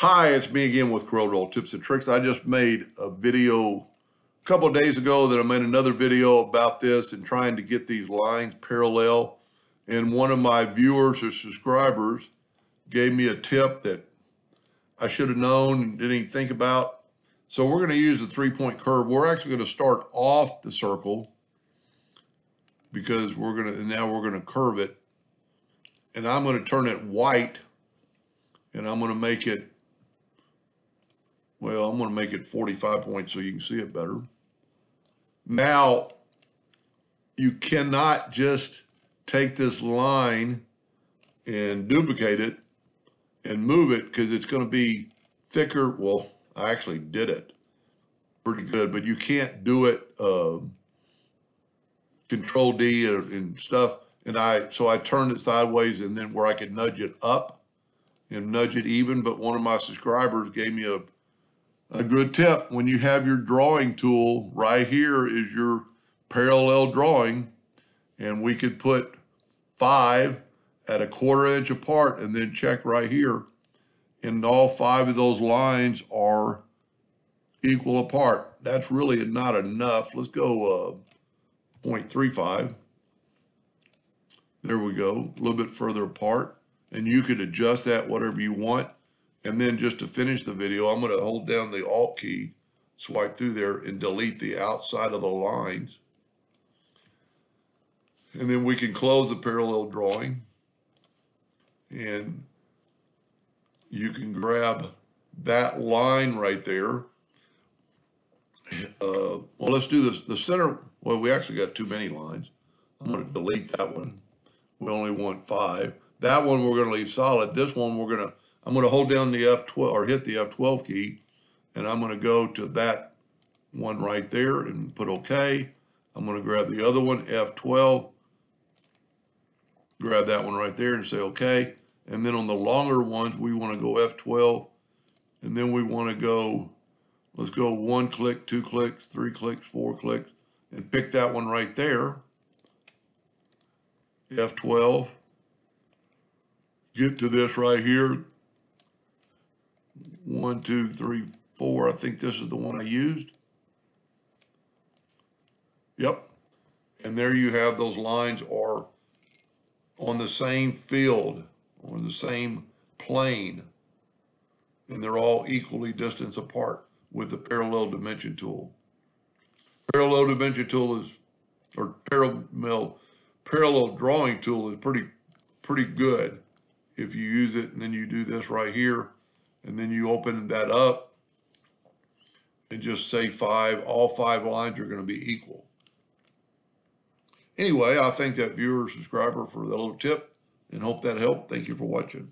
Hi, it's me again with Corel Tips and Tricks. I just made a video a couple of days ago that I made another video about this and trying to get these lines parallel. And one of my viewers or subscribers gave me a tip that I should have known and didn't even think about. So we're going to use a 3-point curve. We're actually going to start off the circle because now we're going to curve it. And I'm going to turn it white and I'm going to make it, well, I'm going to make it 45 points so you can see it better. Now, you cannot just take this line and duplicate it and move it because it's going to be thicker. Well, I actually did it pretty good, but you can't do it Control D and stuff. So I turned it sideways and then where I could nudge it up and nudge it even. But one of my subscribers gave me a good tip. When you have your drawing tool, right here is your parallel drawing, and we could put 5 at a 1/4 inch apart and then check right here. And all 5 of those lines are equal apart. That's really not enough. Let's go 0.35. There we go, a little bit further apart. And you could adjust that whatever you want. And then just to finish the video, I'm going to hold down the Alt key, swipe through there, and delete the outside of the lines. And then we can close the parallel drawing. And you can grab that line right there. Well, let's do this. The center, well, we actually got too many lines. I'm going to delete that one. We only want 5. That one we're going to leave solid. This one I'm going to hold down the F12 or hit the F12 key, and I'm going to go to that one right there and put OK. I'm going to grab the other one, F12, grab that one right there and say OK. And then on the longer ones, we want to go F12, and then we want to go, let's go 1 click, 2 clicks, 3 clicks, 4 clicks, and pick that one right there, F12. Get to this right here. 1, 2, 3, 4. I think this is the one I used. Yep. And there you have those lines are on the same field or the same plane. And they're all equally distanced apart with the parallel dimension tool. Parallel dimension tool is, or parallel drawing tool is pretty good if you use it. And then you do this right here. And then you open that up and just say 5. All 5 lines are going to be equal. Anyway, I thank that viewer or subscriber for the little tip and hope that helped. Thank you for watching.